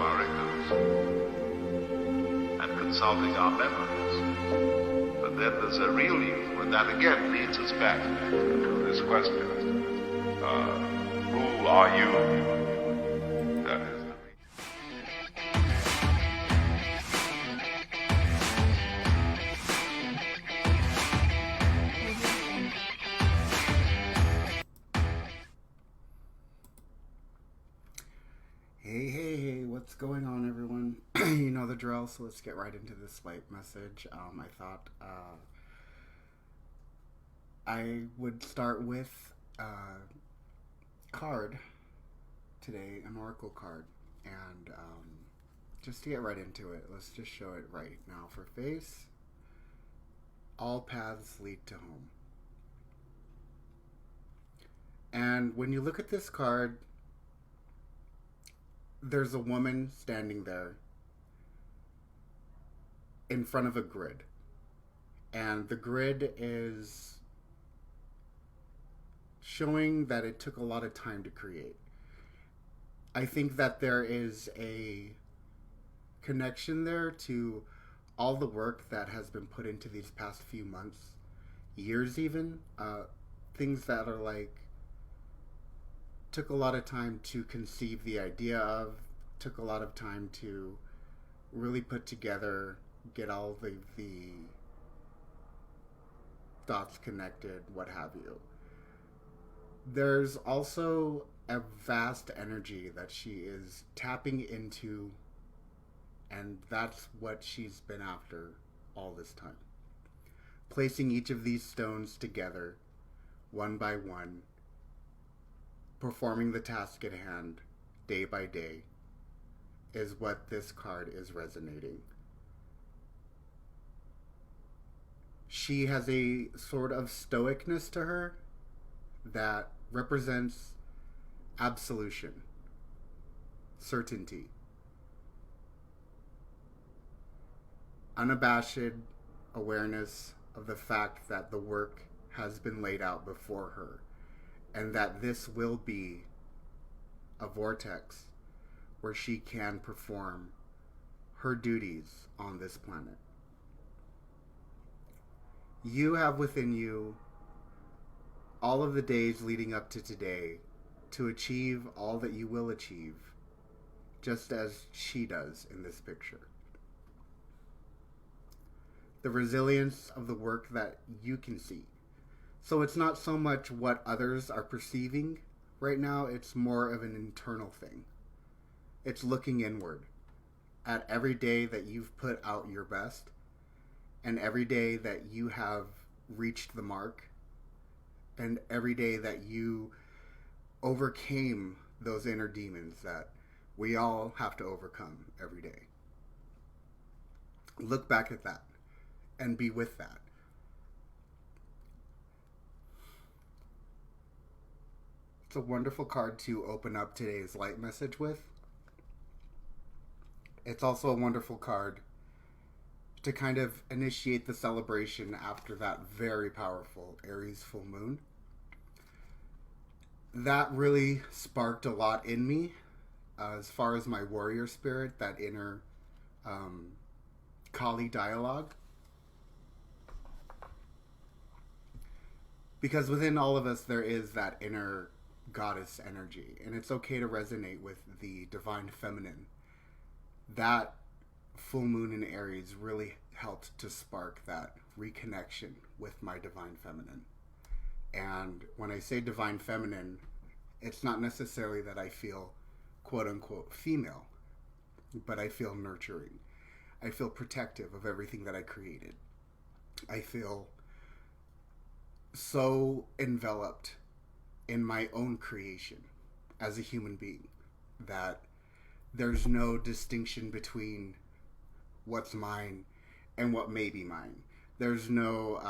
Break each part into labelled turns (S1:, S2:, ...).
S1: our ignorance and consulting our memories. But then there's a real you, and that again leads us back to this question. Who are you? That is the
S2: Hey, what's going on, everyone? You know the drill, so let's get right into this light message. I thought I would start with a card today, an oracle card, and just to get right into it, let's just show it right now. For face, all paths lead to home. And when you look at this card, there's a woman standing there in front of a grid. And the grid is showing that it took a lot of time to create. I think that there is a connection there to all the work that has been put into these past few months, years even. Things that are like, took a lot of time to conceive the idea of, took a lot of time to really put together, get all the dots connected, what have you. There's also a vast energy that she is tapping into, and that's what she's been after all this time. Placing each of these stones together, one by one, performing the task at hand, day by day, is what this card is resonating. She has a sort of stoicness to her that represents absolution, certainty, unabashed awareness of the fact that the work has been laid out before her, and that this will be a vortex where she can perform her duties on this planet. You have within you all of the days leading up to today to achieve all that you will achieve, just as she does in this picture. The resilience of the work that you can see. So it's not so much what others are perceiving right now, it's more of an internal thing. It's looking inward at every day that you've put out your best, and every day that you have reached the mark, and every day that you overcame those inner demons that we all have to overcome every day. Look back at that and be with that. It's a wonderful card to open up today's light message with. It's also a wonderful card to kind of initiate the celebration after that very powerful Aries full moon. That really sparked a lot in me as far as my warrior spirit, that inner Kali dialogue. Because within all of us there is that inner goddess energy, and it's okay to resonate with the divine feminine. That full moon in Aries really helped to spark that reconnection with my divine feminine. And when I say divine feminine, it's not necessarily that I feel quote unquote female, but I feel nurturing. I feel protective of everything that I created. I feel so enveloped in my own creation as a human being that there's no distinction between what's mine and what may be mine. There's no,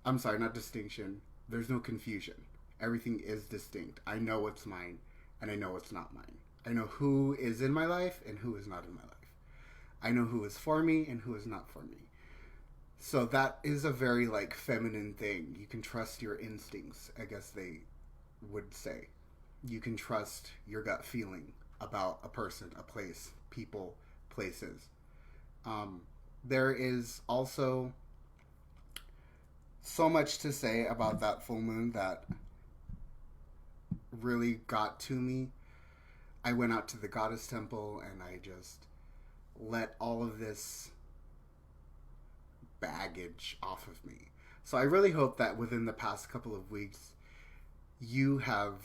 S2: not distinction. There's no confusion. Everything is distinct. I know what's mine and I know what's not mine. I know who is in my life and who is not in my life. I know who is for me and who is not for me. So that is a very like feminine thing. You can trust your instincts, I guess they would say. You can trust your gut feeling about a person, a place, people, places. There is also so much to say about that full moon that really got to me. I went out to the goddess temple and I just let all of this baggage off of me. So I really hope that within the past couple of weeks, you have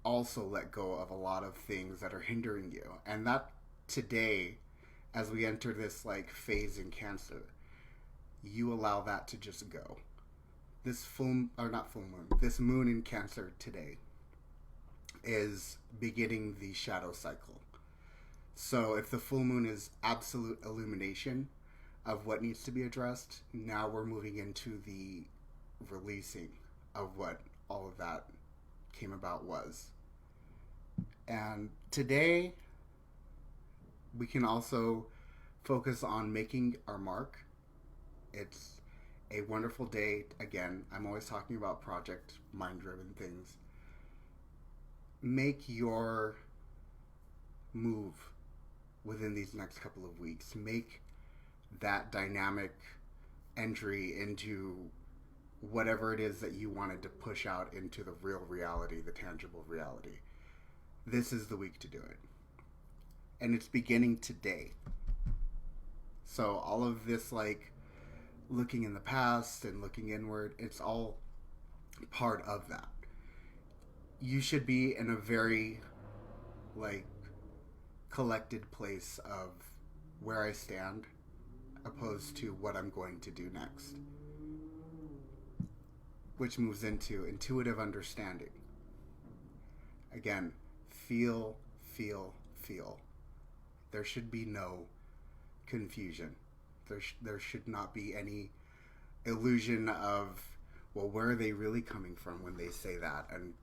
S2: also let go of a lot of things that are hindering you. And that today, as we enter this like phase in Cancer, you allow that to just go. This this moon in Cancer today is beginning the shadow cycle. So if the full moon is absolute illumination of what needs to be addressed, now we're moving into the releasing of what all of that came about was. And today we can also focus on making our mark. It's a wonderful day. Again, I'm always talking about project mind-driven things. Make your move within these next couple of weeks. Make that dynamic entry into whatever it is that you wanted to push out into the real reality, the tangible reality. This is the week to do it. And it's beginning today. So all of this like looking in the past and looking inward, it's all part of that. You should be in a very like collected place of where I stand opposed to what I'm going to do next, which moves into intuitive understanding. Again, feel. There should be no confusion. There should not be any illusion of, well, where are they really coming from when they say that? And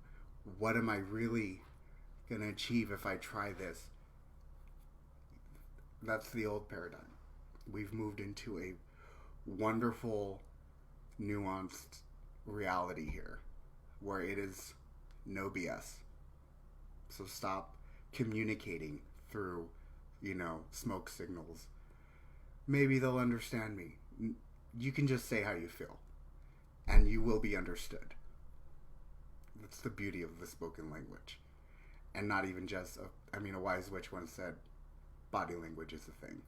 S2: what am I really going to achieve if I try this? That's the old paradigm. We've moved into a wonderful, nuanced reality here where it is no BS. So stop communicating through, smoke signals. Maybe they'll understand me. You can just say how you feel and you will be understood. That's the beauty of the spoken language. And not even just, a wise witch once said, body language is a thing.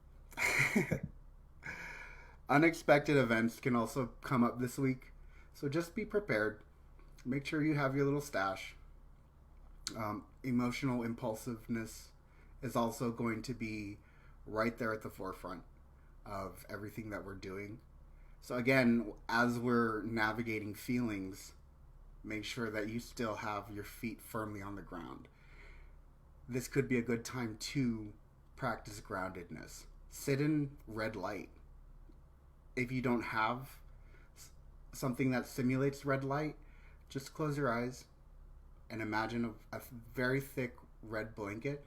S2: Unexpected events can also come up this week. So just be prepared. Make sure you have your little stash. Emotional impulsiveness is also going to be right there at the forefront of everything that we're doing. So again, as we're navigating feelings, make sure that you still have your feet firmly on the ground. This could be a good time to practice groundedness. Sit in red light. If you don't have something that simulates red light, just close your eyes and imagine a very thick red blanket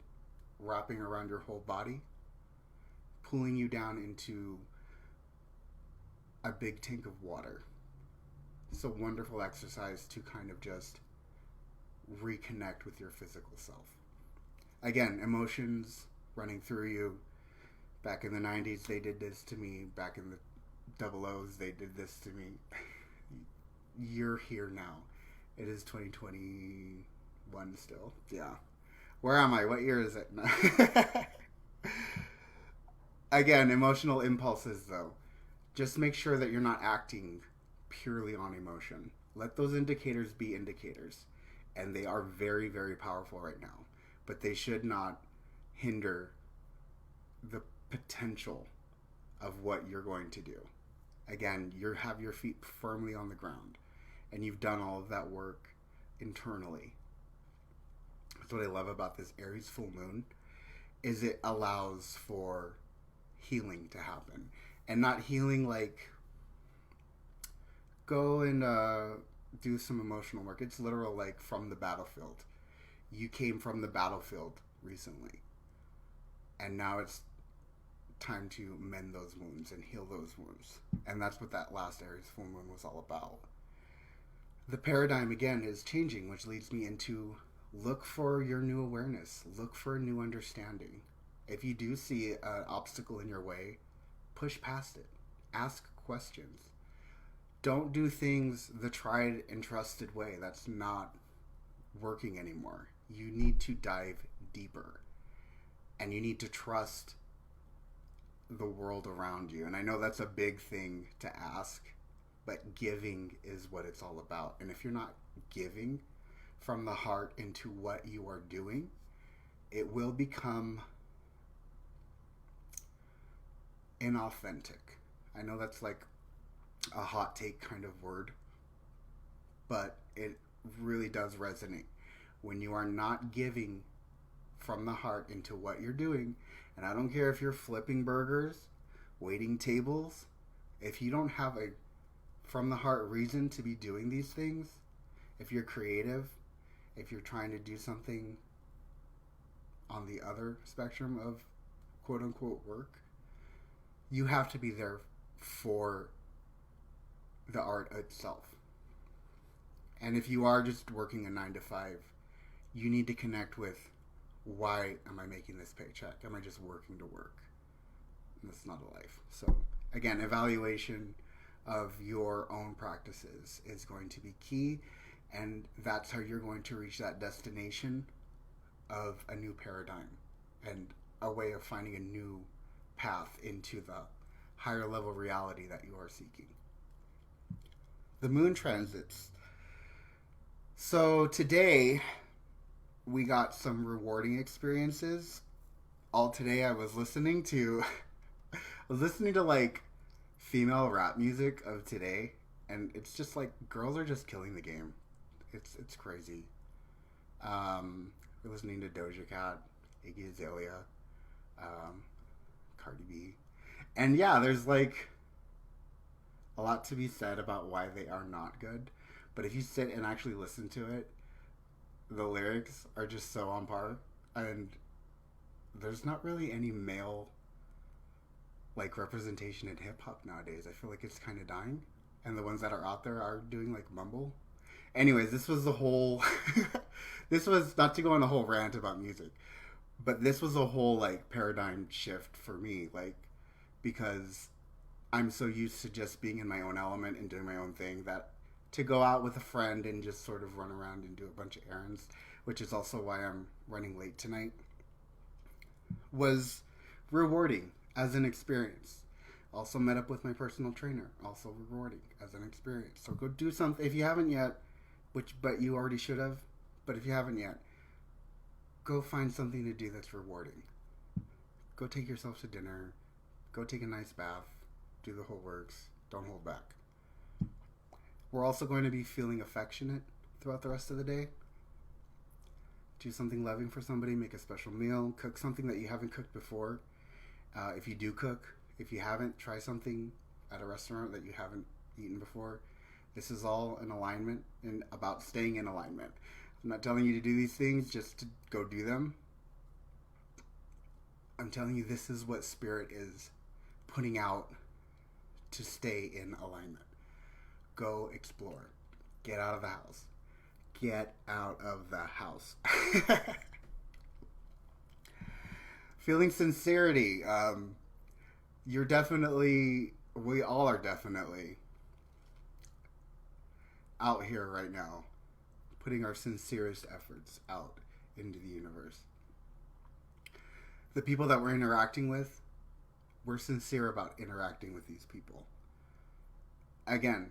S2: wrapping around your whole body, pulling you down into a big tank of water. It's a wonderful exercise to kind of just reconnect with your physical self. Again, emotions running through you. Back in the 90s, they did this to me. Back in the 00s, they did this to me. You're here now. It is 2021 still. Yeah. Where am I? What year is it? Again, emotional impulses, though. Just make sure that you're not acting purely on emotion. Let those indicators be indicators. And they are very, very powerful right now. But they should not hinder the potential of what you're going to do. Again, you have your feet firmly on the ground. And you've done all of that work internally. That's what I love about this Aries full moon, is it allows for healing to happen. And not healing like go and do some emotional work. It's literal like from the battlefield. You came from the battlefield recently. And now it's time to mend those wounds and heal those wounds. And that's what that last Aries full moon was all about. The paradigm again is changing, which leads me into Look for your new awareness. Look for a new understanding. If you do see an obstacle in your way, push past it. Ask questions. Don't do things the tried and trusted way. That's not working anymore. You need to dive deeper. And you need to trust the world around you. And I know that's a big thing to ask, but giving is what it's all about. And if you're not giving from the heart into what you are doing, it will become inauthentic. I know that's like a hot take kind of word, but it really does resonate. When you are not giving from the heart into what you're doing, and I don't care if you're flipping burgers, waiting tables, if you don't have a from the heart reason to be doing these things, if you're creative, if you're trying to do something on the other spectrum of quote unquote work, you have to be there for the art itself. And if you are just working a 9 to 5, you need to connect with, why am I making this paycheck? Am I just working to work? And that's not a life. So again, evaluation of your own practices is going to be key, and that's how you're going to reach that destination of a new paradigm and a way of finding a new path into the higher level reality that you are seeking. The moon transits. So today we got some rewarding experiences. All today I was listening to like female rap music of today, and it's just like girls are just killing the game. It's crazy. We're listening to Doja Cat, Iggy Azalea, Cardi B, and yeah, there's like a lot to be said about why they are not good. But if you sit and actually listen to it, the lyrics are just so on par, and there's not really any male like representation in hip hop nowadays. I feel like it's kind of dying, and the ones that are out there are doing like mumble. Anyways, this was the whole this was not to go on a whole rant about music, but this was a whole like paradigm shift for me, like, because I'm so used to just being in my own element and doing my own thing that to go out with a friend and just sort of run around and do a bunch of errands, which is also why I'm running late tonight, was rewarding as an experience. Also met up with my personal trainer, also rewarding as an experience. So go do something if you haven't yet, but you already should have, but if you haven't yet, go find something to do that's rewarding. Go take yourself to dinner, go take a nice bath, do the whole works, don't hold back. We're also going to be feeling affectionate throughout the rest of the day. Do something loving for somebody, make a special meal, cook something that you haven't cooked before. If you do cook, if you haven't, try something at a restaurant that you haven't eaten before. This is all in alignment and about staying in alignment. I'm not telling you to do these things just to go do them. I'm telling you this is what Spirit is putting out to stay in alignment. Go explore. Get out of the house. Get out of the house. Feeling sincerity. You're definitely, we all are definitely out here right now, putting our sincerest efforts out into the universe. The people that we're interacting with, we're sincere about interacting with these people. Again,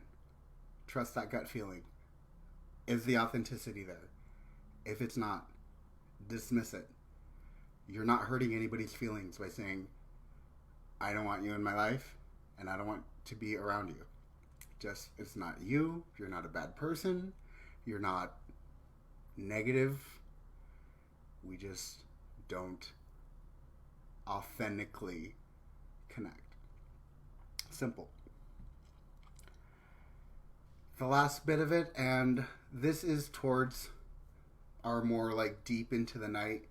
S2: trust that gut feeling. Is the authenticity there? If it's not, dismiss it. You're not hurting anybody's feelings by saying, I don't want you in my life, and I don't want to be around you. Just, it's not you. You're not a bad person. You're not negative. We just don't authentically connect. Simple. The last bit of it, and this is towards our more like deep into the night,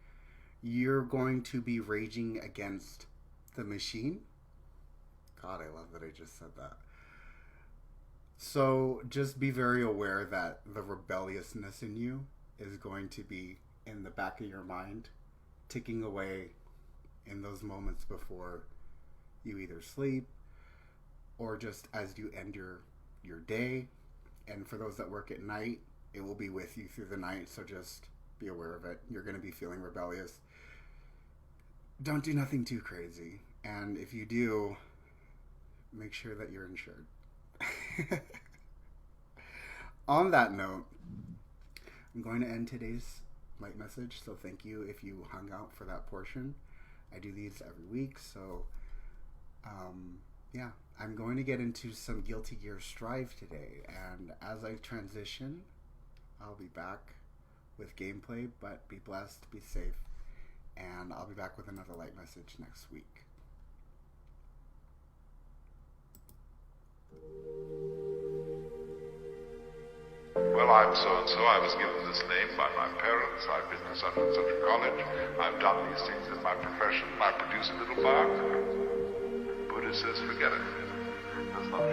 S2: you're going to be raging against the machine. God, I love that I just said that. So just be very aware that the rebelliousness in you is going to be in the back of your mind, ticking away in those moments before you either sleep or just as you end your day. And for those that work at night, it will be with you through the night, so just be aware of it. You're going to be feeling rebellious. Don't do nothing too crazy. And if you do, make sure that you're insured. On that note, I'm going to end today's light message. So thank you if you hung out for that portion. I do these every week. So, yeah, I'm going to get into some Guilty Gear Strive today. And as I transition, I'll be back with gameplay. But be blessed, be safe. And I'll be back with another light message next week.
S1: Well, I'm so-and-so. I was given this name by my parents. I've been to such and such a college. I've done these things as my profession. I produce a little bark. Buddha says, forget it. That's not